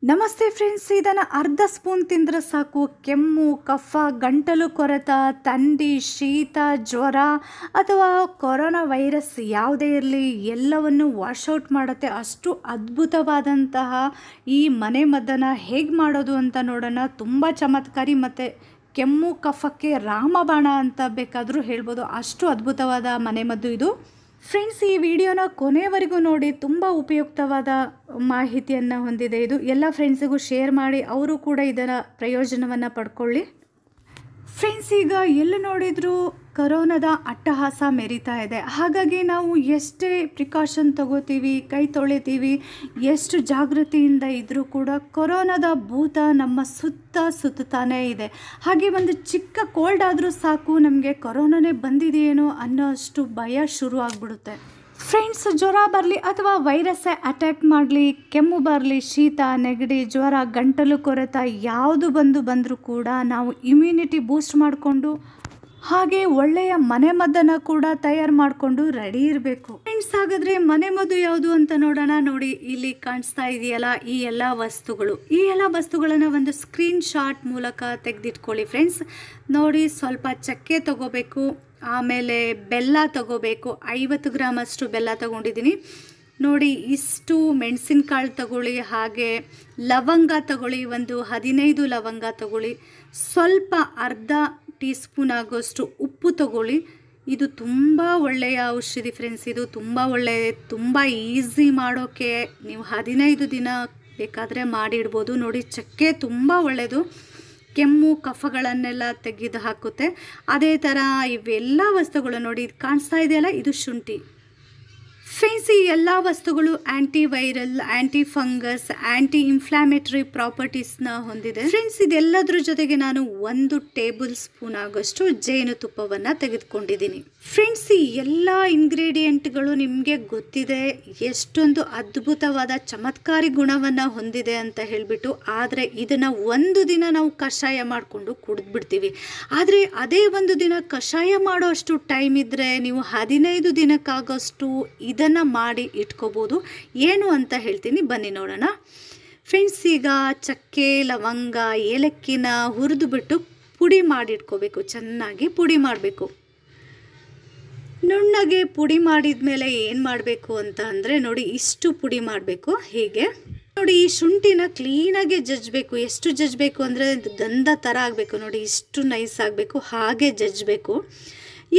ನಮಸ್ತೆ ಫ್ರೆಂಡ್ಸ್, ಇದನ್ನು ಅರ್ಧ ಸ್ಪೂನ್ ತಿಂದರೆ ಸಾಕು ಕೆಮ್ಮು, ಕಫ, ಗಂಟಲು ಕೊರೆತ, ಥಂಡಿ, ಶೀತ, ಜ್ವರ ಅಥವಾ ಕೊರೋನಾ ವೈರಸ್ ಯಾವುದೇ ಇರಲಿ ಎಲ್ಲವನ್ನು ವಾಶೌಟ್ ಮಾಡುತ್ತೆ. ಅಷ್ಟು ಅದ್ಭುತವಾದಂತಹ ಈ ಮನೆಮದ್ದನ್ನು ಹೇಗೆ ಮಾಡೋದು ಅಂತ ನೋಡೋಣ. ತುಂಬ ಚಮತ್ಕಾರಿ ಮತ್ತು ಕೆಮ್ಮು ಕಫಕ್ಕೆ ರಾಮಬಾಣ ಅಂತ ಬೇಕಾದರೂ ಹೇಳ್ಬೋದು. ಅಷ್ಟು ಅದ್ಭುತವಾದ ಮನೆಮದ್ದು ಇದು. ಫ್ರೆಂಡ್ಸ್, ಈ ವಿಡಿಯೋನ ಕೊನೆವರೆಗೂ ನೋಡಿ, ತುಂಬ ಉಪಯುಕ್ತವಾದ ಮಾಹಿತಿಯನ್ನು ಹೊಂದಿದೆ ಇದು. ಎಲ್ಲ ಫ್ರೆಂಡ್ಸಿಗೂ ಶೇರ್ ಮಾಡಿ, ಅವರು ಕೂಡ ಇದರ ಪ್ರಯೋಜನವನ್ನು ಪಡ್ಕೊಳ್ಳಿ. ಫ್ರೆಂಡ್ಸ್, ಈಗ ಎಲ್ಲಿ ನೋಡಿದರೂ ಕರೋನಾದ ಅಟ್ಟಹಾಸ ಮೆರಿತಾ ಇದೆ. ಹಾಗಾಗಿ ನಾವು ಎಷ್ಟೇ ಪ್ರಿಕಾಷನ್ ತಗೋತೀವಿ, ಕೈ ತೊಳಿತೀವಿ, ಎಷ್ಟು ಜಾಗೃತಿಯಿಂದ ಇದ್ದರೂ ಕೂಡ ಕೊರೋನಾದ ಭೂತ ನಮ್ಮ ಸುತ್ತಾನೇ ಇದೆ. ಹಾಗೆ ಒಂದು ಚಿಕ್ಕ ಕೋಲ್ಡ್ ಆದರೂ ಸಾಕು, ನಮಗೆ ಕೊರೋನಾನೇ ಬಂದಿದೆಯೇನೋ ಅನ್ನೋ ಅಷ್ಟು ಭಯ ಶುರು ಆಗಿಬಿಡುತ್ತೆ. ಫ್ರೆಂಡ್ಸ್, ಜ್ವರ ಬರಲಿ ಅಥವಾ ವೈರಸ್ಸೇ ಅಟ್ಯಾಕ್ ಮಾಡಲಿ, ಕೆಮ್ಮು ಬರಲಿ, ಶೀತ, ನೆಗಡಿ, ಜ್ವರ, ಗಂಟಲು ಕೊರೆತ ಯಾವುದು ಬಂದರೂ ಕೂಡ ನಾವು ಇಮ್ಯುನಿಟಿ ಬೂಸ್ಟ್ ಮಾಡಿಕೊಂಡು ಹಾಗೆ ಒಳ್ಳೆಯ ಮನೆಮದ್ದನ್ನು ಕೂಡ ತಯಾರು ಮಾಡಿಕೊಂಡು ರೆಡಿ ಇರಬೇಕು. ಫ್ರೆಂಡ್ಸ್, ಹಾಗಾದರೆ ಮನೆಮದ್ದು ಯಾವುದು ಅಂತ ನೋಡೋಣ. ನೋಡಿ, ಇಲ್ಲಿ ಕಾಣಿಸ್ತಾ ಇದೆಯಲ್ಲ ಈ ಎಲ್ಲ ವಸ್ತುಗಳನ್ನು ಒಂದು ಸ್ಕ್ರೀನ್ ಶಾಟ್ ಮೂಲಕ ತೆಗೆದಿಟ್ಕೊಳ್ಳಿ. ಫ್ರೆಂಡ್ಸ್ ನೋಡಿ, ಸ್ವಲ್ಪ ಚಕ್ಕೆ ತಗೋಬೇಕು, ಆಮೇಲೆ ಬೆಲ್ಲ ತಗೋಬೇಕು. 50 ಗ್ರಾಮ್ ಅಷ್ಟು ಬೆಲ್ಲ ತಗೊಂಡಿದ್ದೀನಿ. ನೋಡಿ, ಇಷ್ಟು ಮೆಣಸಿನಕಾಳು ತಗೊಳ್ಳಿ, ಹಾಗೆ ಲವಂಗ ತಗೊಳ್ಳಿ, ಒಂದು 15 ಲವಂಗ ತಗೊಳ್ಳಿ, ಸ್ವಲ್ಪ ಅರ್ಧ ಟೀ ಸ್ಪೂನ್ ಆಗೋಷ್ಟು ಉಪ್ಪು ತಗೊಳ್ಳಿ. ಇದು ತುಂಬ ಒಳ್ಳೆಯ ಔಷಧಿ ಫ್ರೆಂಡ್ಸ್. ಇದು ತುಂಬ ಒಳ್ಳೆಯ, ತುಂಬ ಈಸಿ ಮಾಡೋಕ್ಕೆ. ನೀವು 15 ದಿನ ಬೇಕಾದರೆ ಮಾಡಿಡ್ಬೋದು. ನೋಡಿ, ಚಕ್ಕೆ ತುಂಬ ಒಳ್ಳೆಯದು, ಕೆಮ್ಮು ಕಫಗಳನ್ನೆಲ್ಲ ತೆಗೆದು ಹಾಕುತ್ತೆ. ಅದೇ ಥರ ಇವೆಲ್ಲ ವಸ್ತುಗಳು ನೋಡಿ, ಇದು ಕಾಣಿಸ್ತಾ ಇದೆಯಲ್ಲ, ಇದು ಶುಂಠಿ. ಫ್ರೆಂಡ್ಸ್, ಈ ಎಲ್ಲ ವಸ್ತುಗಳು ಆ್ಯಂಟಿ ವೈರಲ್, ಆ್ಯಂಟಿ ಫಂಗಸ್, ಆ್ಯಂಟಿ ಇನ್ಫ್ಲಾಮೇಟರಿ ಪ್ರಾಪರ್ಟೀಸ್ನ ಹೊಂದಿದೆ. ಫ್ರೆಂಡ್ಸ್, ಇದೆಲ್ಲದ್ರ ಜೊತೆಗೆ ನಾನು 1 ಟೇಬಲ್ ಸ್ಪೂನ್ ಆಗೋಷ್ಟು ಜೇನುತುಪ್ಪವನ್ನು ತೆಗೆದುಕೊಂಡಿದ್ದೀನಿ. ಫ್ರೆಂಡ್ಸ್, ಈ ಎಲ್ಲ ಇಂಗ್ರೀಡಿಯೆಂಟ್ಗಳು ನಿಮಗೆ ಗೊತ್ತಿದೆ ಎಷ್ಟೊಂದು ಅದ್ಭುತವಾದ ಚಮತ್ಕಾರಿ ಗುಣವನ್ನು ಹೊಂದಿದೆ ಅಂತ ಹೇಳಿಬಿಟ್ಟು. ಆದರೆ ಇದನ್ನು 1 ದಿನ ನಾವು ಕಷಾಯ ಮಾಡಿಕೊಂಡು ಕುಡಿದ್ಬಿಡ್ತೀವಿ. ಆದರೆ ಅದೇ 1 ದಿನ ಕಷಾಯ ಮಾಡೋ ಅಷ್ಟು ಟೈಮ್ ಇದ್ದರೆ ನೀವು 15 ದಿನಕ್ಕಾಗೋಷ್ಟು ಇದನ್ನು ಮಾಡಿ ಇಟ್ಕೋಬೋದು. ಏನು ಅಂತ ಹೇಳ್ತೀನಿ, ಬನ್ನಿ ನೋಡೋಣ. ಫ್ರೆಂಡ್ಸ್, ಈಗ ಚಕ್ಕೆ, ಲವಂಗ, ಏಲಕ್ಕಿನ ಹುರಿದು ಬಿಟ್ಟು ಪುಡಿ ಮಾಡಿಟ್ಕೋಬೇಕು. ಚೆನ್ನಾಗಿ ಪುಡಿ ಮಾಡಬೇಕು. ನುಣ್ಣಗೆ ಪುಡಿ ಮಾಡಿದ ಮೇಲೆ ಏನು ಮಾಡಬೇಕು ಅಂತ ಅಂದರೆ, ನೋಡಿ, ಇಷ್ಟು ಪುಡಿ ಮಾಡಬೇಕು. ಹೀಗೆ ನೋಡಿ, ಈ ಶುಂಠಿನ ಕ್ಲೀನಾಗಿ ಜಜ್ಜಬೇಕು. ಎಷ್ಟು ಜಜ್ಜಬೇಕು ಅಂದರೆ ಗಂಧ ಥರ ಆಗಬೇಕು. ನೋಡಿ, ಇಷ್ಟು ನೈಸ್ ಆಗಬೇಕು, ಹಾಗೆ ಜಜ್ಜಬೇಕು.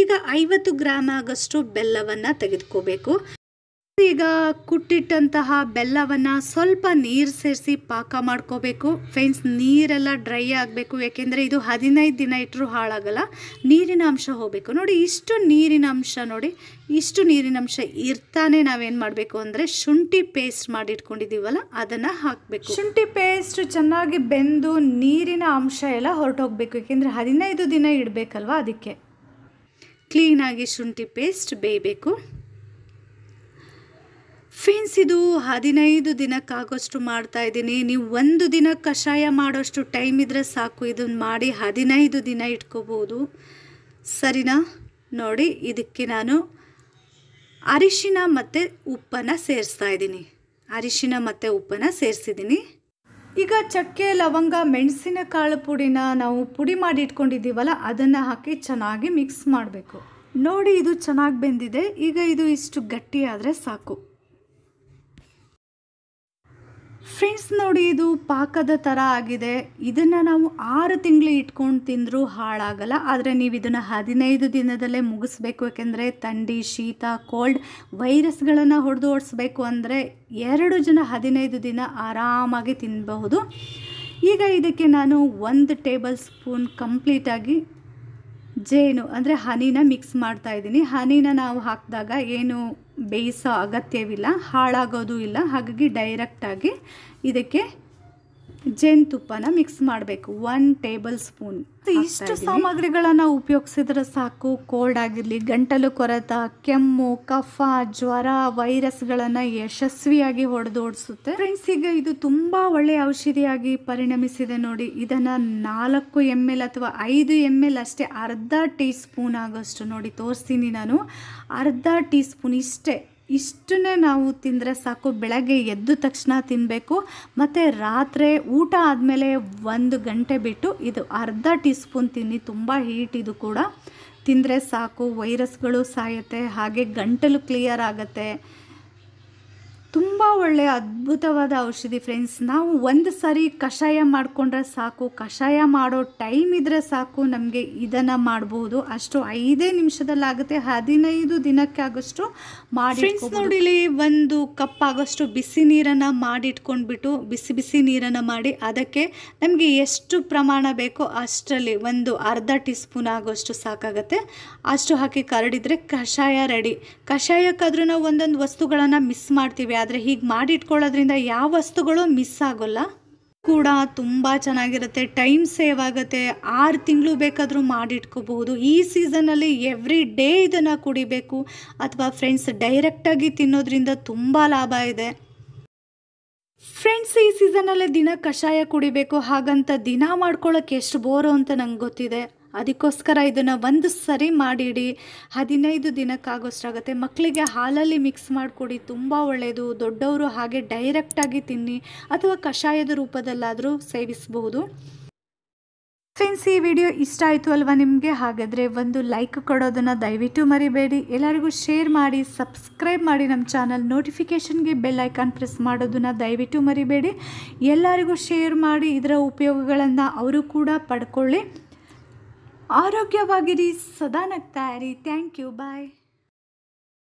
ಈಗ 50 ಗ್ರಾಮ್ ಆಗೋಷ್ಟು ಬೆಲ್ಲವನ್ನು ತೆಗೆದುಕೋಬೇಕು. ಈಗ ಕುಟ್ಟಿಟ್ಟಂತಹ ಬೆಲ್ಲವನ್ನು ಸ್ವಲ್ಪ ನೀರು ಸೇರಿಸಿ ಪಾಕ ಮಾಡ್ಕೋಬೇಕು. ಫ್ರೆಂಡ್ಸ್, ನೀರೆಲ್ಲ ಡ್ರೈ ಆಗಬೇಕು, ಯಾಕೆಂದರೆ ಇದು 15 ದಿನ ಇಟ್ಟರೂ ಹಾಳಾಗಲ್ಲ. ನೀರಿನ ಅಂಶ ಹೋಗಬೇಕು. ನೋಡಿ, ಇಷ್ಟು ನೀರಿನ ಅಂಶ ಇರ್ತಾನೆ ನಾವೇನು ಮಾಡಬೇಕು ಅಂದರೆ ಶುಂಠಿ ಪೇಸ್ಟ್ ಮಾಡಿಟ್ಕೊಂಡಿದ್ದೀವಲ್ಲ ಅದನ್ನು ಹಾಕಬೇಕು. ಶುಂಠಿ ಪೇಸ್ಟ್ ಚೆನ್ನಾಗಿ ಬೆಂದು ನೀರಿನ ಅಂಶ ಎಲ್ಲ ಹೊರಟೋಗ್ಬೇಕು, ಯಾಕೆಂದರೆ 15 ದಿನ ಇಡಬೇಕಲ್ವ, ಅದಕ್ಕೆ ಕ್ಲೀನಾಗಿ ಶುಂಠಿ ಪೇಸ್ಟ್ ಬೇಯಬೇಕು. ಫ್ರೆಂಡ್ಸ್, ಇದು 15 ದಿನಕ್ಕಾಗೋಷ್ಟು ಮಾಡ್ತಾ ಇದ್ದೀನಿ. ನೀವು 1 ದಿನ ಕಷಾಯ ಮಾಡೋಷ್ಟು ಟೈಮ್ ಇದ್ದರೆ ಸಾಕು. ಇದನ್ನು ಮಾಡಿ 15 ದಿನ ಇಟ್ಕೋಬೋದು, ಸರಿನಾ? ನೋಡಿ, ಇದಕ್ಕೆ ನಾನು ಅರಿಶಿನ ಮತ್ತು ಉಪ್ಪನ್ನು ಸೇರಿಸಿದ್ದೀನಿ. ಈಗ ಚಕ್ಕೆ, ಲವಂಗ, ಮೆಣಸಿನಕಾಳು ಪುಡಿನ ನಾವು ಪುಡಿ ಮಾಡಿ ಇಟ್ಕೊಂಡಿದ್ದೀವಲ್ಲ ಅದನ್ನು ಹಾಕಿ ಚೆನ್ನಾಗಿ ಮಿಕ್ಸ್ ಮಾಡಬೇಕು. ನೋಡಿ, ಇದು ಚೆನ್ನಾಗಿ ಬೆಂದಿದೆ. ಈಗ ಇದು ಇಷ್ಟು ಗಟ್ಟಿ ಆದರೆ ಸಾಕು. ಫ್ರೆಂಡ್ಸ್, ನೋಡಿ, ಇದು ಪಾಕದ ಥರ ಆಗಿದೆ. ಇದನ್ನು ನಾವು 6 ತಿಂಗಳು ಇಟ್ಕೊಂಡು ತಿಂದರೂ ಹಾಳಾಗಲ್ಲ. ಆದರೆ ನೀವು ಇದನ್ನು 15 ದಿನದಲ್ಲೇ ಮುಗಿಸ್ಬೇಕು, ಯಾಕೆಂದರೆ ಥಂಡಿ, ಶೀತ, ಕೋಲ್ಡ್ ವೈರಸ್ಗಳನ್ನು ಓಡಿಸ್ಬೇಕು ಅಂದರೆ 2 ಜನ 15 ದಿನ ಆರಾಮಾಗಿ ತಿನ್ನಬಹುದು. ಈಗ ಇದಕ್ಕೆ ನಾನು 1 ಟೇಬಲ್ ಸ್ಪೂನ್ ಕಂಪ್ಲೀಟಾಗಿ ಜೇನು ಅಂದರೆ ಹನಿನ ಮಿಕ್ಸ್ ಮಾಡ್ತಾ ಇದ್ದೀನಿ. ಹನಿನ ನಾವು ಹಾಕಿದಾಗ ಏನು ಬೇಯಿಸೋ ಅಗತ್ಯವಿಲ್ಲ, ಹಾಳಾಗೋದು ಇಲ್ಲ. ಹಾಗಾಗಿ ಡೈರೆಕ್ಟಾಗಿ ಇದಕ್ಕೆ ಜೇನುತುಪ್ಪನ ಮಿಕ್ಸ್ ಮಾಡಬೇಕು. 1 ಟೇಬಲ್ ಸ್ಪೂನ್. ಇಷ್ಟು ಸಾಮಗ್ರಿಗಳನ್ನು ಉಪಯೋಗಿಸಿದ್ರೆ ಸಾಕು, ಕೋಲ್ಡ್ ಆಗಿರಲಿ, ಗಂಟಲು ಕೊರೆತ, ಕೆಮ್ಮು, ಕಫ, ಜ್ವರ, ವೈರಸ್ಗಳನ್ನು ಯಶಸ್ವಿಯಾಗಿ ಓಡಿಸುತ್ತೆ. ಫ್ರೆಂಡ್ಸ್, ಈಗ ಇದು ತುಂಬ ಒಳ್ಳೆಯ ಔಷಧಿಯಾಗಿ ಪರಿಣಮಿಸಿದೆ. ನೋಡಿ, ಇದನ್ನು 4 ml ಅಥವಾ 5 ml ಅಷ್ಟೇ, ಅರ್ಧ ಟೀ ಸ್ಪೂನ್ ಆಗೋಷ್ಟು. ನೋಡಿ, ತೋರಿಸ್ತೀನಿ ನಾನು, ಅರ್ಧ ಟೀ ಸ್ಪೂನ್ ಇಷ್ಟೇ ಇಷ್ಟನ್ನೇ ನಾವು ತಿಂದರೆ ಸಾಕು. ಬೆಳಗ್ಗೆ ಎದ್ದ ತಕ್ಷಣ ತಿನ್ನಬೇಕು ಮತ್ತು ರಾತ್ರಿ ಊಟ ಆದಮೇಲೆ 1 ಗಂಟೆ ಬಿಟ್ಟು ಇದು ಅರ್ಧ ಟೀ ಸ್ಪೂನ್ ತಿನ್ನಿ. ತುಂಬ ಹೀಟ್ ಇದು ಕೂಡ. ತಿಂದರೆ ಸಾಕು, ವೈರಸ್ಗಳು ಸಾಯುತ್ತೆ, ಹಾಗೆ ಗಂಟಲು ಕ್ಲಿಯರ್ ಆಗುತ್ತೆ. ತುಂಬ ಒಳ್ಳೆಯ ಅದ್ಭುತವಾದ ಔಷಧಿ ಫ್ರೆಂಡ್ಸ್. ನಾವು ಒಂದು ಸಾರಿ ಕಷಾಯ ಮಾಡಿಕೊಂಡ್ರೆ ಸಾಕು, ಕಷಾಯ ಮಾಡೋ ಟೈಮ್ ಇದ್ದರೆ ಸಾಕು, ನಮಗೆ ಇದನ್ನು ಮಾಡ್ಬೋದು. ಅಷ್ಟು 5 ನಿಮಿಷದಲ್ಲಾಗುತ್ತೆ. 15 ದಿನಕ್ಕೆ ಆಗೋಷ್ಟು ಮಾಡಿ ಫ್ರೆಂಡ್ಸ್. ನೋಡಿ ಇಲ್ಲಿ 1 ಕಪ್ ಆಗೋಷ್ಟು ಬಿಸಿ ನೀರನ್ನು ಮಾಡಿಟ್ಕೊಂಡ್ಬಿಟ್ಟು ಬಿಸಿ ನೀರನ್ನು ಮಾಡಿ ಅದಕ್ಕೆ ನಮಗೆ ಎಷ್ಟು ಪ್ರಮಾಣ ಬೇಕೋ ಅಷ್ಟರಲ್ಲಿ ಅರ್ಧ ಟೀ ಸ್ಪೂನ್ ಆಗೋಷ್ಟು ಸಾಕಾಗುತ್ತೆ. ಅಷ್ಟು ಹಾಕಿ ಕರಡಿದ್ರೆ ಕಷಾಯ ರೆಡಿ. ಕಷಾಯಕ್ಕಾದ್ರೂ ನಾವು ಒಂದೊಂದು ವಸ್ತುಗಳನ್ನು ಮಿಸ್ ಮಾಡ್ತೀವಿ, ಆದರೆ ಹೀಗೆ ಮಾಡಿಟ್ಕೊಳ್ಳೋದ್ರಿಂದ ಯಾವ ವಸ್ತುಗಳು ಮಿಸ್ ಆಗೋಲ್ಲ. ಕೂಡ ತುಂಬ ಚೆನ್ನಾಗಿರುತ್ತೆ, ಟೈಮ್ ಸೇವ್ ಆಗುತ್ತೆ. 6 ತಿಂಗಳು ಬೇಕಾದರೂ ಮಾಡಿಟ್ಕೋಬಹುದು. ಈ ಸೀಸನಲ್ಲಿ ಎವ್ರಿ ಡೇ ಇದನ್ನು ಕುಡಿಬೇಕು, ಅಥವಾ ಫ್ರೆಂಡ್ಸ್ ಡೈರೆಕ್ಟಾಗಿ ತಿನ್ನೋದ್ರಿಂದ ತುಂಬ ಲಾಭ ಇದೆ. ಫ್ರೆಂಡ್ಸ್ ಈ ಸೀಸನಲ್ಲೇ ದಿನ ಕಷಾಯ ಕುಡಿಬೇಕು ಹಾಗಂತ ದಿನ ಮಾಡ್ಕೊಳ್ಳೋಕ್ಕೆ ಎಷ್ಟು ಬೋರು ಅಂತ ನಂಗೆ ಗೊತ್ತಿದೆ. ಅದಕ್ಕೋಸ್ಕರ ಇದನ್ನು 1 ಸರಿ ಮಾಡಿಡಿ. 15 ದಿನಕ್ಕಾಗೋಷ್ಟಾಗುತ್ತೆ. ಮಕ್ಕಳಿಗೆ ಹಾಲಲ್ಲಿ ಮಿಕ್ಸ್ ಮಾಡಿಕೊಡಿ, ತುಂಬ ಒಳ್ಳೆಯದು. ದೊಡ್ಡವರು ಹಾಗೆ ಡೈರೆಕ್ಟಾಗಿ ತಿನ್ನಿ ಅಥವಾ ಕಷಾಯದ ರೂಪದಲ್ಲಾದರೂ ಸೇವಿಸಬಹುದು. ಫ್ರೆಂಡ್ಸ್ ಈ ವಿಡಿಯೋ ಇಷ್ಟ ಆಯಿತು ಅಲ್ವಾ ನಿಮಗೆ? ಹಾಗಾದರೆ ಒಂದು ಲೈಕ್ ಕೊಡೋದನ್ನು ದಯವಿಟ್ಟು ಮರಿಬೇಡಿ. ಎಲ್ಲರಿಗೂ ಶೇರ್ ಮಾಡಿ, ಸಬ್ಸ್ಕ್ರೈಬ್ ಮಾಡಿ ನಮ್ಮ ಚಾನಲ್. ನೋಟಿಫಿಕೇಷನ್ಗೆ ಬೆಲ್ ಐಕಾನ್ ಪ್ರೆಸ್ ಮಾಡೋದನ್ನು ದಯವಿಟ್ಟು ಮರಿಬೇಡಿ. ಎಲ್ಲರಿಗೂ ಶೇರ್ ಮಾಡಿ, ಇದರ ಉಪಯೋಗಗಳನ್ನು ಅವರು ಕೂಡ ಪಡ್ಕೊಳ್ಳಿ. ಆರೋಗ್ಯವಾಗಿರಿ, ಸದಾ ನಗ್ತಾ ಇರಿ. Thank you, bye.